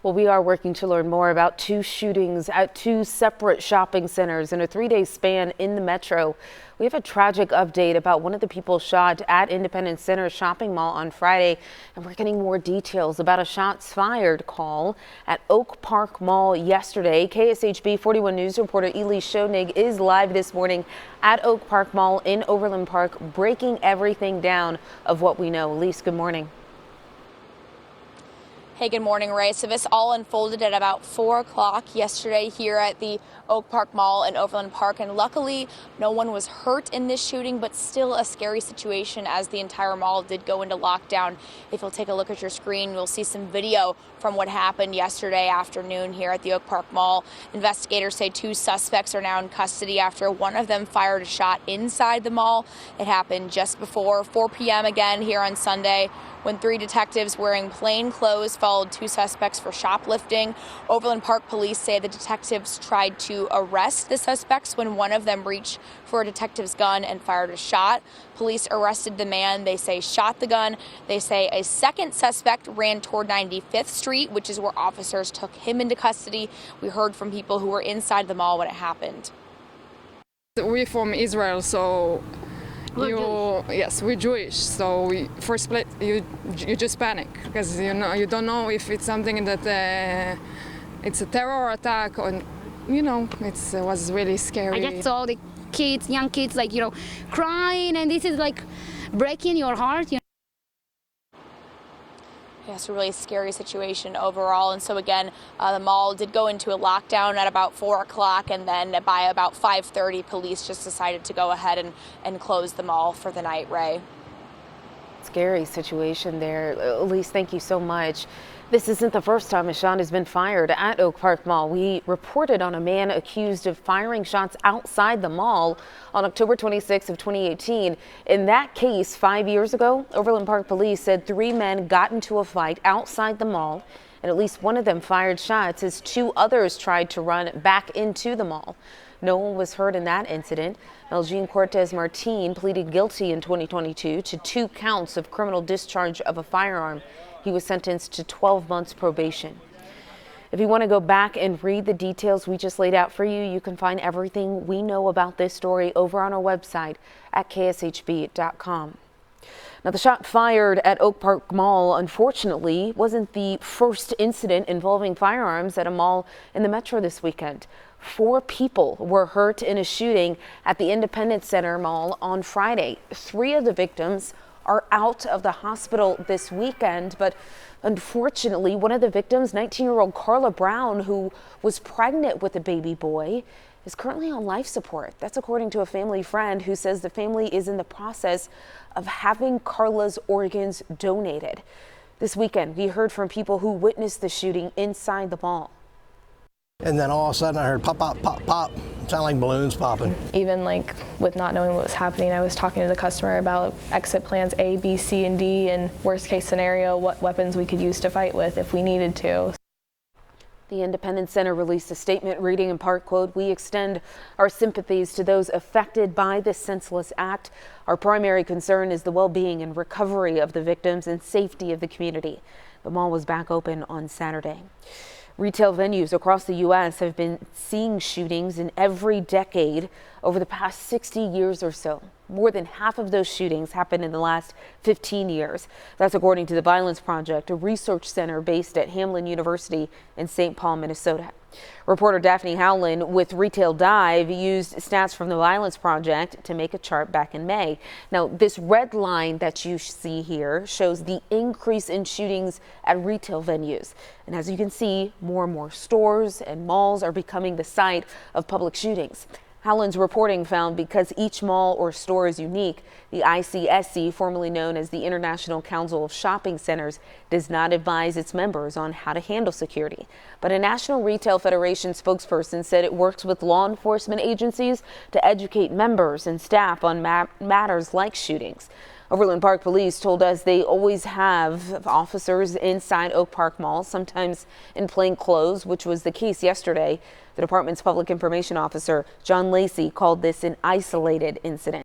Well, we are working to learn more about two shootings at two separate shopping centers in a 3-day span in the metro. We have a tragic update about one of the people shot at Independence Center shopping mall on Friday, and we're getting more details about a shots fired call at Oak Park Mall yesterday. KSHB 41 News reporter Elise Schoenig is live this morning at Oak Park Mall in Overland Park, breaking everything down of what we know. Elise, good morning. Hey, good morning, Ray. So this all unfolded at about 4 o'clock yesterday here at the Oak Park Mall in Overland Park. And luckily, no one was hurt in this shooting, but still a scary situation as the entire mall did go into lockdown. If you'll take a look at your screen, you'll see some video from what happened yesterday afternoon here at the Oak Park Mall. Investigators say two suspects are now in custody after one of them fired a shot inside the mall. It happened just before 4 p.m. again here on Sunday, when three detectives wearing plain clothes followed two suspects for shoplifting. Overland Park police say the detectives tried to arrest the suspects when one of them reached for a detective's gun and fired a shot. Police arrested the man they say shot the gun. They say a second suspect ran toward 95th Street, which is where officers took him into custody. We heard from people who were inside the mall when it happened. We're from Israel, so yes, we're Jewish. So first place, you just panic because you don't know if it's something that it's a terror attack, or it was really scary. I just saw the kids, young kids, crying, and this is like breaking your heart. Yes, a really scary situation overall. And so again, the mall did go into a lockdown at about 4 o'clock, and then by about 5:30, police just decided to go ahead and close the mall for the night, Ray. Scary situation there. Elise, thank you so much. This isn't the first time a shot has been fired at Oak Park Mall. We reported on a man accused of firing shots outside the mall on October 26th of 2018. In that case, 5 years ago, Overland Park police said 3 men got into a fight outside the mall, and at least one of them fired shots as 2 others tried to run back into the mall. No one was hurt in that incident. Elgin Cortez Martin pleaded guilty in 2022 to 2 counts of criminal discharge of a firearm. He was sentenced to 12 months probation. If you want to go back and read the details we just laid out for you, you can find everything we know about this story over on our website at kshb.com. Now, the shot fired at Oak Park Mall, unfortunately, wasn't the first incident involving firearms at a mall in the metro this weekend. 4 people were hurt in a shooting at the Independence Center Mall on Friday. 3 of the victims are out of the hospital this weekend, but unfortunately, one of the victims, 19-year-old Carla Brown, who was pregnant with a baby boy, is currently on life support. That's according to a family friend who says the family is in the process of having Carla's organs donated. This weekend, we heard from people who witnessed the shooting inside the mall. And then all of a sudden I heard pop, pop, pop, pop. Sound like balloons popping. Even with not knowing what was happening, I was talking to the customer about exit plans A, B, C, and D, and worst case scenario, what weapons we could use to fight with if we needed to. The Independence Center released a statement reading in part, quote, "We extend our sympathies to those affected by this senseless act. Our primary concern is the well-being and recovery of the victims and safety of the community." The mall was back open on Saturday. Retail venues across the U.S. have been seeing shootings in every decade over the past 60 years or so. More than half of those shootings happened in the last 15 years. That's according to the Violence Project, a research center based at Hamline University in St. Paul, Minnesota. Reporter Daphne Howland with Retail Dive used stats from the Violence Project to make a chart back in May. Now, this red line that you see here shows the increase in shootings at retail venues. And as you can see, more and more stores and malls are becoming the site of public shootings. Howland's reporting found because each mall or store is unique, the ICSC, formerly known as the International Council of Shopping Centers, does not advise its members on how to handle security. But a National Retail Federation spokesperson said it works with law enforcement agencies to educate members and staff on matters like shootings. Overland Park Police told us they always have officers inside Oak Park Mall, sometimes in plain clothes, which was the case yesterday. The department's public information officer, John Lacey, called this an isolated incident.